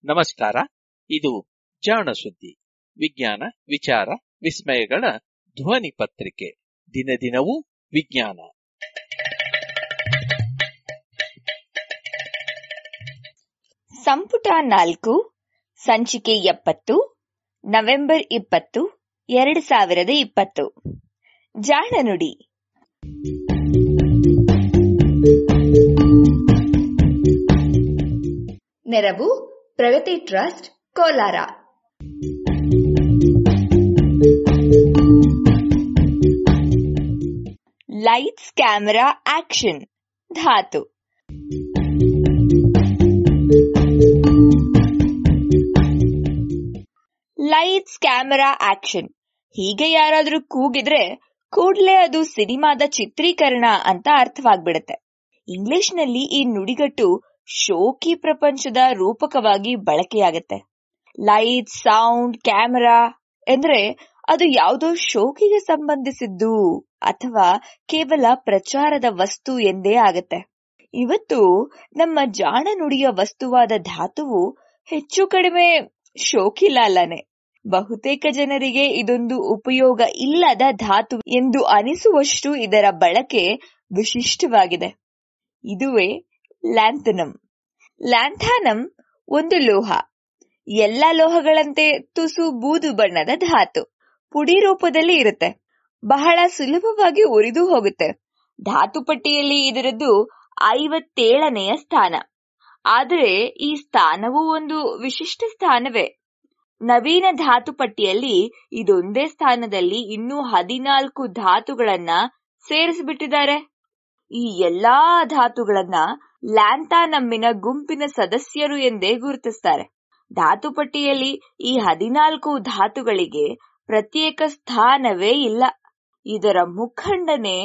ನಮಸ್ಕಾರ. ಇದು ಜಾಣ ಸುದ್ದಿ, ವಿಜ್ಞಾನ ವಿಚಾರ ವಿಸ್ಮಯಗಳ ಧ್ವನಿ ಪತ್ರಿಕೆ. ದಿನ ದಿನವೂ ವಿಜ್ಞಾನ. ಸಂಪುಟ 4 ಸಂಚಿಕೆ 70 ನವೆಂಬರ್ 20, 2020. ಜಾಣ ನುಡಿ. Neravu Pragati trust, Kolar. Lights camera action. ಧಾತು. ಲೈಟ್ಸ್ ಕ್ಯಾಮೆರಾ ಆಕ್ಷನ್ ಹೀಗೆ ಯಾರಾದ್ರೂ ಕೂಗಿದ್ರೆ ಕೂಡ್ಲೇ ಅದು ಸಿನಿಮಾದ ಚಿತ್ರೀಕರಣ ಅಂತ ಅರ್ಥವಾಗ್ಬಿಡುತ್ತೆ. ಇಂಗ್ಲಿಷ್ನಲ್ಲಿ ಈ ನುಡಿಗಟ್ಟು ಶೋಕಿ ಪ್ರಪಂಚದ ರೂಪಕವಾಗಿ ಬಳಕೆಯಾಗತ್ತೆ. ಲೈಟ್, ಸೌಂಡ್, ಕ್ಯಾಮೆರಾ ಎಂದ್ರೆ ಅದು ಯಾವುದೋ ಶೋಕಿಗೆ ಸಂಬಂಧಿಸಿದ್ದು ಅಥವಾ ಕೇವಲ ಪ್ರಚಾರದ ವಸ್ತು ಎಂದೇ ಆಗತ್ತೆ. ಇವತ್ತು ನಮ್ಮ ಜಾಣ ನುಡಿಯ ವಸ್ತುವಾದ ಧಾತುವು ಹೆಚ್ಚು ಕಡಿಮೆ ಶೋಕಿಲಾಲನೆ. ಬಹುತೇಕ ಜನರಿಗೆ ಇದೊಂದು ಉಪಯೋಗ ಇಲ್ಲದ ಧಾತು ಎಂದು ಅನಿಸುವಷ್ಟು ಇದರ ಬಳಕೆ ವಿಶಿಷ್ಟವಾಗಿದೆ. ಇದುವೇ ಲ್ಯಾಂಥನಮ್. ಲ್ಯಾಂಥಾನಮ್ ಒಂದು ಲೋಹ. ಎಲ್ಲ ಲೋಹಗಳಂತೆ ತುಸು ಬೂದು ಬಣ್ಣದ ಧಾತು. ಪುಡಿ ರೂಪದಲ್ಲಿ ಇರುತ್ತೆ. ಬಹಳ ಸುಲಭವಾಗಿ ಉರಿದು ಹೋಗುತ್ತೆ. ಧಾತು ಪಟ್ಟಿಯಲ್ಲಿ ಇದರದ್ದು 57ನೇ ಸ್ಥಾನ. ಆದರೆ ಈ ಸ್ಥಾನವು ಒಂದು ವಿಶಿಷ್ಟ ಸ್ಥಾನವೇ. ನವೀನ ಧಾತು ಪಟ್ಟಿಯಲ್ಲಿ ಇದೊಂದೇ ಸ್ಥಾನದಲ್ಲಿ ಇನ್ನೂ 14 ಧಾತುಗಳನ್ನ ಸೇರಿಸಿಬಿಟ್ಟಿದ್ದಾರೆ. ಈ ಎಲ್ಲಾ ಧಾತುಗಳನ್ನ ಲ್ಯಾಂಥಾನಮ್ಮಿನ ಗುಂಪಿನ ಸದಸ್ಯರು ಎಂದೇ ಗುರುತಿಸ್ತಾರೆ. ಧಾತು ಪಟ್ಟಿಯಲ್ಲಿ ಈ 14 ಧಾತುಗಳಿಗೆ ಪ್ರತ್ಯೇಕ ಸ್ಥಾನವೇ ಇಲ್ಲ. ಇದರ ಮುಖಂಡನೇ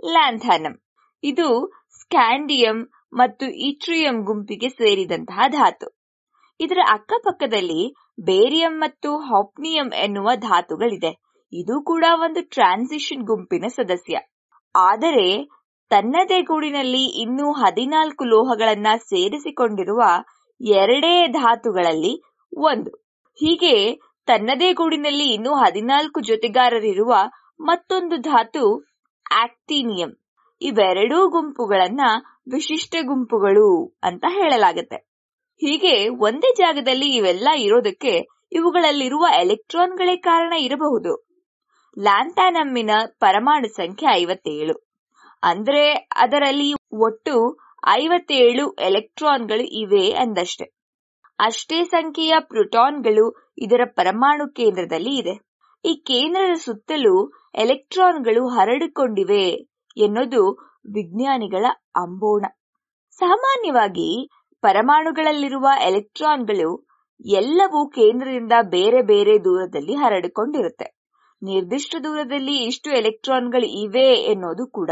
ಲ್ಯಾಂಥಾನಮ್. ಇದು ಸ್ಕ್ಯಾಂಡಿಯಂ ಮತ್ತು ಇಟ್ರಿಯಂ ಗುಂಪಿಗೆ ಸೇರಿದಂತಹ ಧಾತು. ಇದರ ಅಕ್ಕಪಕ್ಕದಲ್ಲಿ ಬೇರಿಯಂ ಮತ್ತು ಹಾಫ್ನಿಯಂ ಎನ್ನುವ ಧಾತುಗಳಿದೆ. ಇದು ಕೂಡ ಒಂದು ಟ್ರಾನ್ಸಿಷನ್ ಗುಂಪಿನ ಸದಸ್ಯ. ಆದರೆ ತನ್ನದೇ ಗೂಡಿನಲ್ಲಿ ಇನ್ನೂ 14 ಲೋಹಗಳನ್ನ ಸೇರಿಸಿಕೊಂಡಿರುವ ಎರಡೇ ಧಾತುಗಳಲ್ಲಿ ಒಂದು. ಹೀಗೆ ತನ್ನದೇ ಗೂಡಿನಲ್ಲಿ ಇನ್ನೂ 14 ಜೊತೆಗಾರರಿರುವ ಮತ್ತೊಂದು ಧಾತು ಆಕ್ಟಿನಿಯಂ. ಇವೆರಡೂ ಗುಂಪುಗಳನ್ನ ವಿಶಿಷ್ಟ ಗುಂಪುಗಳು ಅಂತ ಹೇಳಲಾಗುತ್ತೆ. ಹೀಗೆ ಒಂದೇ ಜಾಗದಲ್ಲಿ ಇವೆಲ್ಲ ಇರೋದಕ್ಕೆ ಇವುಗಳಲ್ಲಿರುವ ಎಲೆಕ್ಟ್ರಾನ್ಗಳೇ ಕಾರಣ ಇರಬಹುದು. ಲ್ಯಾಂಥಾನಮ್ಮಿನ ಪರಮಾಣು ಸಂಖ್ಯೆ 57. ಅಂದ್ರೆ ಅದರಲ್ಲಿ ಒಟ್ಟು 57 ಎಲೆಕ್ಟ್ರಾನ್ಗಳು ಇವೆ ಅಂದಷ್ಟೆ. ಅಷ್ಟೇ ಸಂಖ್ಯೆಯ ಪ್ರೋಟಾನ್ಗಳು ಇದರ ಪರಮಾಣು ಕೇಂದ್ರದಲ್ಲಿ ಇದೆ. ಈ ಕೇಂದ್ರದ ಸುತ್ತಲೂ ಎಲೆಕ್ಟ್ರಾನ್ಗಳು ಹರಡಿಕೊಂಡಿವೆ ಎನ್ನುವುದು ವಿಜ್ಞಾನಿಗಳ ಅಂಬೋಣ. ಸಾಮಾನ್ಯವಾಗಿ ಪರಮಾಣುಗಳಲ್ಲಿರುವ ಎಲೆಕ್ಟ್ರಾನ್ಗಳು ಎಲ್ಲವೂ ಕೇಂದ್ರದಿಂದ ಬೇರೆ ಬೇರೆ ದೂರದಲ್ಲಿ ಹರಡಿಕೊಂಡಿರುತ್ತೆ. ನಿರ್ದಿಷ್ಟ ದೂರದಲ್ಲಿ ಇಷ್ಟು ಎಲೆಕ್ಟ್ರಾನ್ಗಳು ಇವೆ ಎನ್ನುವುದು ಕೂಡ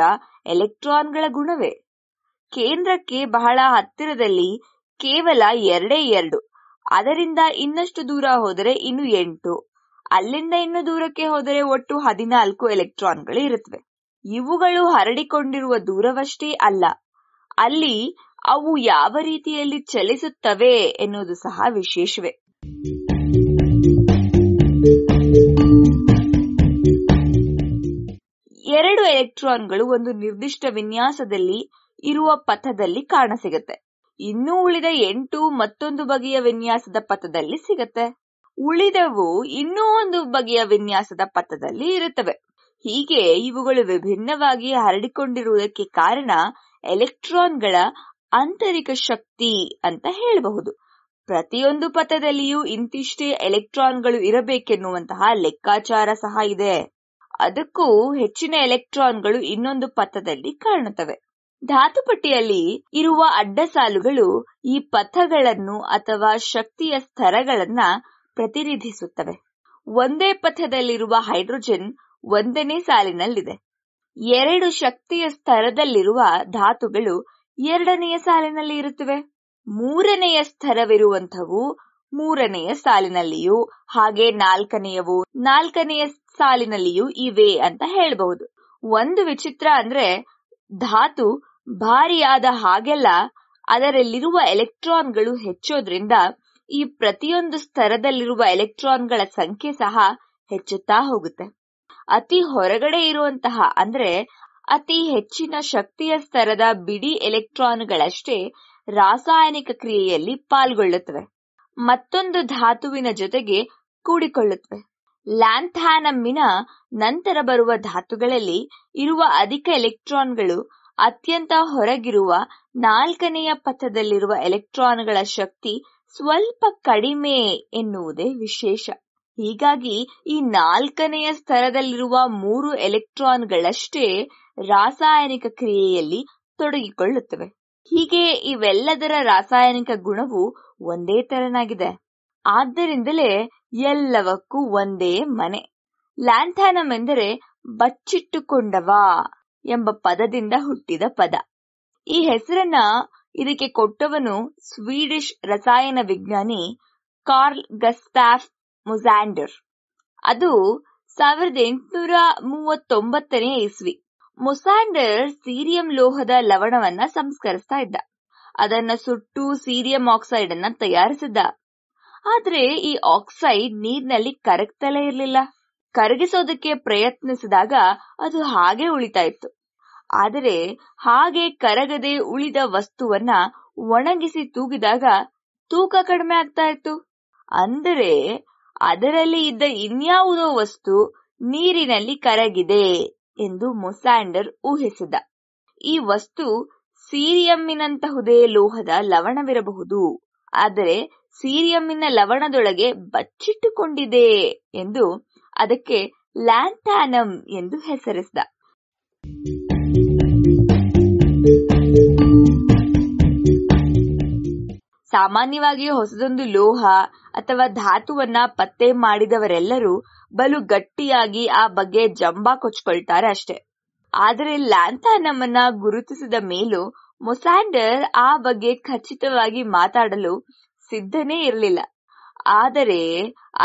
ಎಲೆಕ್ಟ್ರಾನ್ಗಳ ಗುಣವೇ. ಕೇಂದ್ರಕ್ಕೆ ಬಹಳ ಹತ್ತಿರದಲ್ಲಿ ಕೇವಲ 2. ಅದರಿಂದ ಇನ್ನಷ್ಟು ದೂರ ಹೋದರೆ ಇನ್ನು 8. ಅಲ್ಲಿಂದ ಇನ್ನು ದೂರಕ್ಕೆ ಹೋದರೆ ಒಟ್ಟು 14 ಎಲೆಕ್ಟ್ರಾನ್ಗಳು ಇರುತ್ತವೆ. ಇವುಗಳು ಹರಡಿಕೊಂಡಿರುವ ದೂರವಷ್ಟೇ ಅಲ್ಲ, ಅಲ್ಲಿ ಅವು ಯಾವ ರೀತಿಯಲ್ಲಿ ಚಲಿಸುತ್ತವೆ ಎನ್ನುವುದು ಸಹ ವಿಶೇಷವೇ. ಎರಡು ಎಲೆಕ್ಟ್ರಾನ್ಗಳು ಒಂದು ನಿರ್ದಿಷ್ಟ ವಿನ್ಯಾಸದಲ್ಲಿ ಇರುವ ಪಥದಲ್ಲಿ ಕಾಣಸಿಗತ್ತೆ. ಇನ್ನೂ ಉಳಿದ 8 ಮತ್ತೊಂದು ಬಗೆಯ ವಿನ್ಯಾಸದ ಪಥದಲ್ಲಿ ಸಿಗತ್ತೆ. ಉಳಿದವು ಇನ್ನೂ ಒಂದು ಬಗೆಯ ವಿನ್ಯಾಸದ ಪಥದಲ್ಲಿ ಇರುತ್ತವೆ. ಹೀಗೆ ಇವುಗಳು ವಿಭಿನ್ನವಾಗಿ ಹರಡಿಕೊಂಡಿರುವುದಕ್ಕೆ ಕಾರಣ ಎಲೆಕ್ಟ್ರಾನ್ಗಳ ಆಂತರಿಕ ಶಕ್ತಿ ಅಂತ ಹೇಳಬಹುದು. ಪ್ರತಿಯೊಂದು ಪಥದಲ್ಲಿಯೂ ಇಂತಿಷ್ಟೇ ಎಲೆಕ್ಟ್ರಾನ್ಗಳು ಇರಬೇಕೆನ್ನುವಂತಹ ಲೆಕ್ಕಾಚಾರ ಸಹ ಇದೆ. ಅದಕ್ಕೂ ಹೆಚ್ಚಿನ ಎಲೆಕ್ಟ್ರಾನ್ಗಳು ಇನ್ನೊಂದು ಪಥದಲ್ಲಿ ಕಾಣುತ್ತವೆ. ಧಾತುಪಟ್ಟಿಯಲ್ಲಿ ಇರುವ ಅಡ್ಡ ಸಾಲುಗಳು ಈ ಪಥಗಳನ್ನು ಅಥವಾ ಶಕ್ತಿಯ ಸ್ತರಗಳನ್ನ ಪ್ರತಿನಿಧಿಸುತ್ತವೆ. ಒಂದೇ ಪಥದಲ್ಲಿರುವ ಹೈಡ್ರೋಜನ್ 1ನೇ ಸಾಲಿನಲ್ಲಿದೆ. 2 ಶಕ್ತಿಯ ಸ್ತರದಲ್ಲಿರುವ ಧಾತುಗಳು 2ನೆಯ ಸಾಲಿನಲ್ಲಿ ಇರುತ್ತವೆ. 3ನೆಯ ಸ್ತರವಿರುವಂಥವು 3ನೆಯ ಸಾಲಿನಲ್ಲಿಯೂ, ಹಾಗೆ 4ನೆಯವು 4ನೆಯ ಸಾಲಿನಲ್ಲಿಯೂ ಇವೆ ಅಂತ ಹೇಳಬಹುದು. ಒಂದು ವಿಚಿತ್ರ ಅಂದ್ರೆ ಧಾತು ಭಾರಿಯಾದ ಹಾಗೆಲ್ಲ ಅದರಲ್ಲಿರುವ ಎಲೆಕ್ಟ್ರಾನ್ಗಳು ಹೆಚ್ಚೋದ್ರಿಂದ ಈ ಪ್ರತಿಯೊಂದು ಸ್ತರದಲ್ಲಿರುವ ಎಲೆಕ್ಟ್ರಾನ್ಗಳ ಸಂಖ್ಯೆ ಸಹ ಹೆಚ್ಚುತ್ತಾ ಹೋಗುತ್ತೆ. ಅತಿ ಹೊರಗಡೆ ಇರುವಂತಹ ಅಂದ್ರೆ ಅತಿ ಹೆಚ್ಚಿನ ಶಕ್ತಿಯ ಸ್ತರದ ಬಿಡಿ ಎಲೆಕ್ಟ್ರಾನ್ಗಳಷ್ಟೇ ರಾಸಾಯನಿಕ ಕ್ರಿಯೆಯಲ್ಲಿ ಪಾಲ್ಗೊಳ್ಳುತ್ತವೆ, ಮತ್ತೊಂದು ಧಾತುವಿನ ಜೊತೆಗೆ ಕೂಡಿಕೊಳ್ಳುತ್ತವೆ. ಲ್ಯಾಂಥಾನಮ್ಮಿನ ನಂತರ ಬರುವ ಧಾತುಗಳಲ್ಲಿ ಇರುವ ಅಧಿಕ ಎಲೆಕ್ಟ್ರಾನ್ಗಳು ಅತ್ಯಂತ ಹೊರಗಿರುವ 4ನೆಯ ಪಥದಲ್ಲಿರುವ ಎಲೆಕ್ಟ್ರಾನ್ಗಳ ಶಕ್ತಿ ಸ್ವಲ್ಪ ಕಡಿಮೆ ಎನ್ನುವುದೇ ವಿಶೇಷ. ಹೀಗಾಗಿ ಈ 4ನೆಯ ಸ್ತರದಲ್ಲಿರುವ 3 ಎಲೆಕ್ಟ್ರಾನ್ಗಳಷ್ಟೇ ರಾಸಾಯನಿಕ ಕ್ರಿಯೆಯಲ್ಲಿ ತೊಡಗಿಕೊಳ್ಳುತ್ತವೆ. ಹೀಗೆ ಇವೆಲ್ಲದರ ರಾಸಾಯನಿಕ ಗುಣವು ಒಂದೇ ತೆರನಾಗಿದೆ. ಆದ್ದರಿಂದಲೇ ಎಲ್ಲವಕ್ಕೂ ಒಂದೇ ಮನೆ. ಲ್ಯಾಂಥಾನಮ್ ಎಂದರೆ ಬಚ್ಚಿಟ್ಟುಕೊಂಡವ ಎಂಬ ಪದದಿಂದ ಹುಟ್ಟಿದ ಪದ. ಈ ಹೆಸರನ್ನ ಇದಕ್ಕೆ ಕೊಟ್ಟವನು ಸ್ವೀಡಿಷ್ ರಸಾಯನ ವಿಜ್ಞಾನಿ ಕಾರ್ಲ್ ಗಸ್ತಾಫ್ ಮೊಸಾಂಡರ್. ಅದು 1839ನೇ ಇಸ್ವಿ. ಮೊಸಾಂಡರ್ ಸೀರಿಯಂ ಲೋಹದ ಲವಣವನ್ನ ಸಂಸ್ಕರಿಸ್ತಾ ಇದ್ದ. ಅದನ್ನ ಸುಟ್ಟು ಸೀರಿಯಂ ಆಕ್ಸೈಡ್ ಅನ್ನ ತಯಾರಿಸಿದ್ದ. ಆದ್ರೆ ಈ ಆಕ್ಸೈಡ್ ನೀರಿನಲ್ಲಿ ಕರಗ್ತಲೇ ಇರಲಿಲ್ಲ. ಕರಗಿಸೋದಕ್ಕೆ ಪ್ರಯತ್ನಿಸಿದಾಗ ಅದು ಹಾಗೆ ಉಳಿತಾ ಇತ್ತು. ಆದರೆ ಹಾಗೆ ಕರಗದೆ ಉಳಿದ ವಸ್ತುವನ್ನ ಒಣಗಿಸಿ ತೂಗಿದಾಗ ತೂಕ ಕಡಿಮೆ ಆಗ್ತಾ ಇತ್ತು. ಅಂದರೆ ಅದರಲ್ಲಿ ಇದ್ದ ಇನ್ಯಾವುದೋ ವಸ್ತು ನೀರಿನಲ್ಲಿ ಕರಗಿದೆ ಎಂದು ಮೊಸಾಂಡರ್ ಊಹಿಸಿದ. ಈ ವಸ್ತು ಸೀರಿಯಮ್ಮಿನಂತಹುದೇ ಲೋಹದ ಲವಣವಿರಬಹುದು, ಆದರೆ ಸೀರಿಯಮ್ಮಿನ ಲವಣದೊಳಗೆ ಬಚ್ಚಿಟ್ಟುಕೊಂಡಿದೆ ಎಂದು ಅದಕ್ಕೆ ಲ್ಯಾಂಥಾನಮ್ ಎಂದು ಹೆಸರಿಸಿದ. ಸಾಮಾನ್ಯವಾಗಿ ಹೊಸದೊಂದು ಲೋಹ ಅಥವಾ ಧಾತುವನ್ನ ಪತ್ತೆ ಮಾಡಿದವರೆಲ್ಲರೂ ಬಲು ಗಟ್ಟಿಯಾಗಿ ಆ ಬಗ್ಗೆ ಜಂಬಾ ಕೊಚ್ಕೊಳ್ತಾರೆ ಅಷ್ಟೇ. ಆದರೆ ಲ್ಯಾಂಥಾನಮ್ ಅನ್ನ ಗುರುತಿಸಿದ ಮೇಲೂ ಮೊಸಾಂಡರ್ ಆ ಬಗ್ಗೆ ಖಚಿತವಾಗಿ ಮಾತಾಡಲು ಸಿದ್ಧನೇ ಇರಲಿಲ್ಲ. ಆದರೆ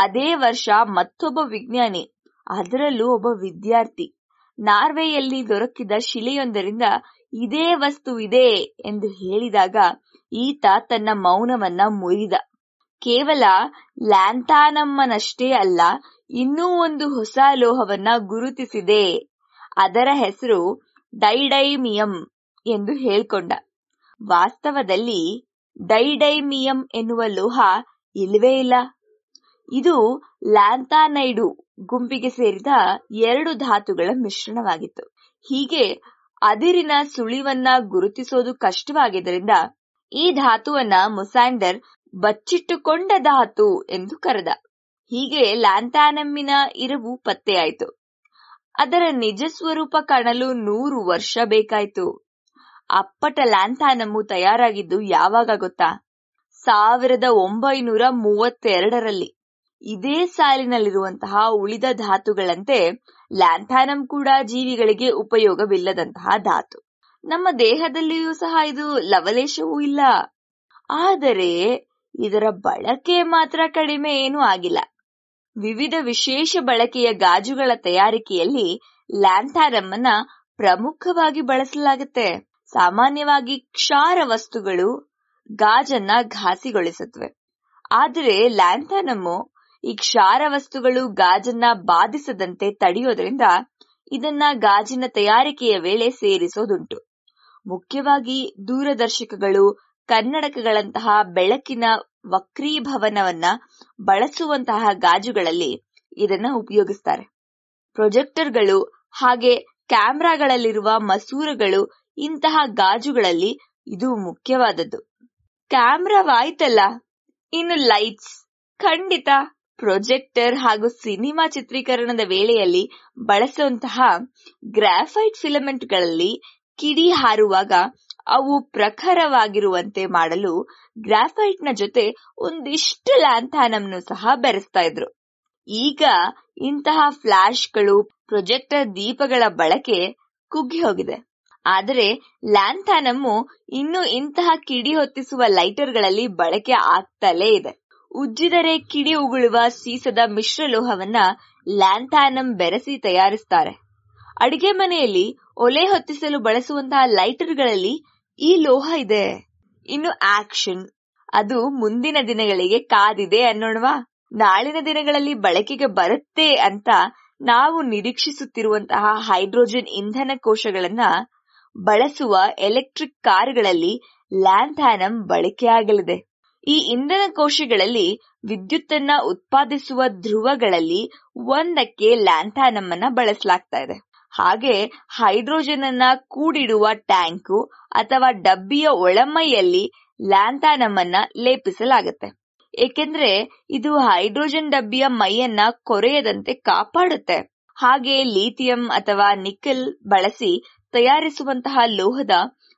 ಅದೇ ವರ್ಷ ಮತ್ತೊಬ್ಬ ವಿಜ್ಞಾನಿ, ಅದರಲ್ಲೂ ಒಬ್ಬ ವಿದ್ಯಾರ್ಥಿ, ನಾರ್ವೆಯಲ್ಲಿ ದೊರಕಿದ ಶಿಲೆಯೊಂದರಿಂದ ಇದೇ ವಸ್ತು ಇದೆ ಎಂದು ಹೇಳಿದಾಗ ಈತ ತನ್ನ ಮೌನವನ್ನ ಮುರಿದ. ಕೇವಲ ಲ್ಯಾಂಥಾನಮ್ಮನಷ್ಟೇ ಅಲ್ಲ, ಇನ್ನೂ ಒಂದು ಹೊಸ ಲೋಹವನ್ನ ಗುರುತಿಸಿದೆ, ಅದರ ಹೆಸರು ಡೈಡೈಮಿಯಂ ಎಂದು ಹೇಳ್ಕೊಂಡ. ವಾಸ್ತವದಲ್ಲಿ ಡೈಡೈಮಿಯಂ ಎನ್ನುವ ಲೋಹ ಇಲ್ಲವೇ ಇಲ್ಲ. ಇದು ಲ್ಯಾಂಥಾನೈಡು ಗುಂಪಿಗೆ ಸೇರಿದ 2 ಧಾತುಗಳ ಮಿಶ್ರಣವಾಗಿತ್ತು. ಹೀಗೆ ಅದಿರಿನ ಸುಳಿವನ್ನ ಗುರುತಿಸೋದು ಕಷ್ಟವಾಗಿದ್ದರಿಂದ ಈ ಧಾತುವನ್ನ ಮೊಸಾಂಡರ್ ಬಚ್ಚಿಟ್ಟುಕೊಂಡ ಧಾತು ಎಂದು ಕರೆದ. ಹೀಗೆ ಲ್ಯಾಂಥಾನಮ್ಮಿನ ಇರವು ಪತ್ತೆಯಾಯಿತು. ಅದರ ನಿಜ ಸ್ವರೂಪ ಕಾಣಲು 100 ವರ್ಷ ಬೇಕಾಯಿತು. ಅಪ್ಪಟ ಲ್ಯಾಂಥಾನಮ್ಮು ತಯಾರಾಗಿದ್ದು ಯಾವಾಗ ಗೊತ್ತಾ? 1932ರಲ್ಲಿ. ಇದೇ ಸಾಲಿನಲ್ಲಿರುವಂತಹ ಉಳಿದ ಧಾತುಗಳಂತೆ ಲ್ಯಾಂಥಾನಮ್ ಕೂಡ ಜೀವಿಗಳಿಗೆ ಉಪಯೋಗವಿಲ್ಲದಂತಹ ಧಾತು. ನಮ್ಮ ದೇಹದಲ್ಲಿಯೂ ಸಹ ಇದು ಲವಲೇಶವೂ ಇಲ್ಲ. ಆದರೆ ಇದರ ಬಳಕೆ ಮಾತ್ರ ಕಡಿಮೆ ಏನೂ ಆಗಿಲ್ಲ. ವಿವಿಧ ವಿಶೇಷ ಬಳಕೆಯ ಗಾಜುಗಳ ತಯಾರಿಕೆಯಲ್ಲಿ ಲ್ಯಾಂಥಾನಮ್ ಅನ್ನ ಪ್ರಮುಖವಾಗಿ ಬಳಸಲಾಗುತ್ತೆ. ಸಾಮಾನ್ಯವಾಗಿ ಕ್ಷಾರ ವಸ್ತುಗಳು ಗಾಜನ್ನ ಘಾಸಿಗೊಳಿಸುತ್ತವೆ. ಆದರೆ ಲ್ಯಾಂಥಾನಮ್ಮು ಈ ಕ್ಷಾರ ವಸ್ತುಗಳು ಗಾಜನ್ನ ಬಾಧಿಸದಂತೆ ತಡೆಯೋದ್ರಿಂದ ಇದನ್ನ ಗಾಜಿನ ತಯಾರಿಕೆಯ ವೇಳೆ ಸೇರಿಸೋದುಂಟು. ಮುಖ್ಯವಾಗಿ ದೂರದರ್ಶಕಗಳು, ಕನ್ನಡಕಗಳಂತಹ ಬೆಳಕಿನ ವಕ್ರೀಭವನವನ್ನ ಬಳಸುವಂತಹ ಗಾಜುಗಳಲ್ಲಿ ಇದನ್ನ ಉಪಯೋಗಿಸ್ತಾರೆ. ಪ್ರೊಜೆಕ್ಟರ್ಗಳು ಹಾಗೆ ಕ್ಯಾಮೆರಾಗಳಲ್ಲಿರುವ ಮಸೂರಗಳು ಇಂತಹ ಗಾಜುಗಳಲ್ಲಿ ಇದು ಮುಖ್ಯವಾದದ್ದು. ಕ್ಯಾಮ್ರಾವಾಯ್ತಲ್ಲ, ಇನ್ನು ಲೈಟ್ಸ್ ಖಂಡಿತ. ಪ್ರೊಜೆಕ್ಟರ್ ಹಾಗೂ ಸಿನಿಮಾ ಚಿತ್ರೀಕರಣದ ವೇಳೆಯಲ್ಲಿ ಬಳಸುವಂತಹ ಗ್ರಾಫೈಟ್ ಫಿಲಮೆಂಟ್ಗಳಲ್ಲಿ ಕಿಡಿ ಹಾರುವಾಗ ಅವು ಪ್ರಖರವಾಗಿರುವಂತೆ ಮಾಡಲು ಗ್ರಾಫೈಟ್ನ ಜೊತೆ ಒಂದಿಷ್ಟು ಲ್ಯಾಂಥಾನಮ್ನು ಸಹ ಬೆರೆಸ್ತಾ ಇದ್ರು. ಈಗ ಇಂತಹ ಫ್ಲಾಶ್ಗಳು, ಪ್ರೊಜೆಕ್ಟರ್ ದೀಪಗಳ ಬಳಕೆ ಕುಗ್ಗಿ ಹೋಗಿದೆ. ಆದರೆ ಲ್ಯಾಂಥಾನಮ್ಮು ಇನ್ನೂ ಇಂತಹ ಕಿಡಿ ಹೊತ್ತಿಸುವ ಲೈಟರ್ಗಳಲ್ಲಿ ಬಳಕೆ ಆಗ್ತಲೇ ಇದೆ. ಉಜ್ಜಿದರೆ ಕಿಡಿ ಉಗುಳುವ ಸೀಸದ ಮಿಶ್ರಲೋಹವನ್ನ ಲ್ಯಾಂಥಾನಮ್ ಬೆರೆಸಿ ತಯಾರಿಸ್ತಾರೆ. ಅಡಿಗೆ ಮನೆಯಲ್ಲಿ ಒಲೆ ಹೊತ್ತಿಸಲು ಬಳಸುವಂತಹ ಲೈಟರ್ಗಳಲ್ಲಿ ಈ ಲೋಹ ಇದೆ. ಇನ್ನು ಆಕ್ಷನ್ ಅದು ಮುಂದಿನ ದಿನಗಳಿಗೆ ಕಾದಿದೆ ಅನ್ನೋಣವಾ. ನಾಳಿನ ದಿನಗಳಲ್ಲಿ ಬಳಕೆಗೆ ಬರುತ್ತೆ ಅಂತ ನಾವು ನಿರೀಕ್ಷಿಸುತ್ತಿರುವಂತಹ ಹೈಡ್ರೋಜನ್ ಇಂಧನ ಕೋಶಗಳನ್ನ ಬಳಸುವ ಎಲೆಕ್ಟ್ರಿಕ್ ಕಾರುಗಳಲ್ಲಿ ಲ್ಯಾಂಥಾನಮ್ ಬಳಕೆಯಾಗಲಿದೆ. ಈ ಇಂಧನ ಕೋಶಗಳಲ್ಲಿ ವಿದ್ಯುತ್ತನ್ನ ಉತ್ಪಾದಿಸುವ ಧ್ರುವಗಳಲ್ಲಿ ಒಂದಕ್ಕೆ ಲ್ಯಾಂಥಾನಮ್ ಅನ್ನ ಬಳಸಲಾಗ್ತಾ ಇದೆ. ಹಾಗೆ ಹೈಡ್ರೋಜನ್ ಅನ್ನ ಕೂಡಿಡುವ ಟ್ಯಾಂಕು ಅಥವಾ ಡಬ್ಬಿಯ ಒಳಮೈಯಲ್ಲಿ ಲ್ಯಾಂಥಾನಮ್ ಅನ್ನ ಲೇಪಿಸಲಾಗುತ್ತೆ. ಏಕೆಂದ್ರೆ ಇದು ಹೈಡ್ರೋಜನ್ ಡಬ್ಬಿಯ ಮೈಯನ್ನ ಕೊರೆಯದಂತೆ ಕಾಪಾಡುತ್ತೆ. ಹಾಗೆ ಲಿಥಿಯಂ ಅಥವಾ ನಿಕೆಲ್ ಬಳಸಿ ತಯಾರಿಸುವಂತಹ ಲೋಹದ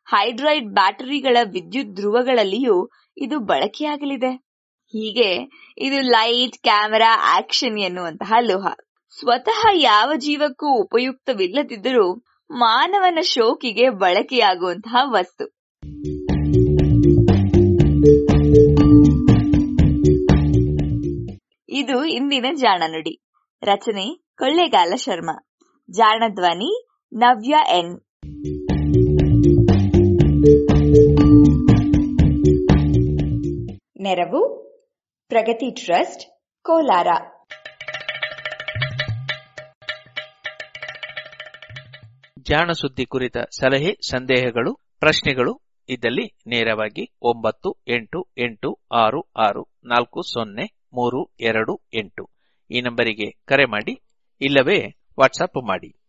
ಹೈಡ್ರೈಡ್ ಬ್ಯಾಟರಿಗಳ ವಿದ್ಯುತ್ ಧ್ರುವಗಳಲ್ಲಿಯೂ ಇದು ಬಳಕೆಯಾಗಲಿದೆ. ಹೀಗೆ ಇದು ಲೈಟ್, ಕ್ಯಾಮೆರಾ, ಆಕ್ಷನ್ ಎನ್ನುವಂತಹ ಲೋಹ. ಸ್ವತಃ ಯಾವ ಜೀವಕ್ಕೂ ಉಪಯುಕ್ತವಿಲ್ಲದಿದ್ದರೂ ಮಾನವನ ಶೋಕಿಗೆ ಬಳಕೆಯಾಗುವಂತಹ ವಸ್ತು. ಇದು ಇಂದಿನ ಜಾಣ ನುಡಿ. ರಚನೆ ಕೊಳ್ಳೇಗಾಲ ಶರ್ಮಾ. ಜಾಣ ಧ್ವನಿ ನವ್ಯ ಎನ್. ನೆರವು ಪ್ರಗತಿ ಟ್ರಸ್ಟ್, ಕೋಲಾರ. ಜಾಣ ಸುದ್ದಿ ಕುರಿತ ಸಲಹೆ, ಸಂದೇಹಗಳು, ಪ್ರಶ್ನೆಗಳು ಇದ್ದಲ್ಲಿ ನೇರವಾಗಿ 9886640328 ಈ ನಂಬರಿಗೆ ಕರೆ ಮಾಡಿ, ಇಲ್ಲವೇ ವಾಟ್ಸಪ್ ಮಾಡಿ.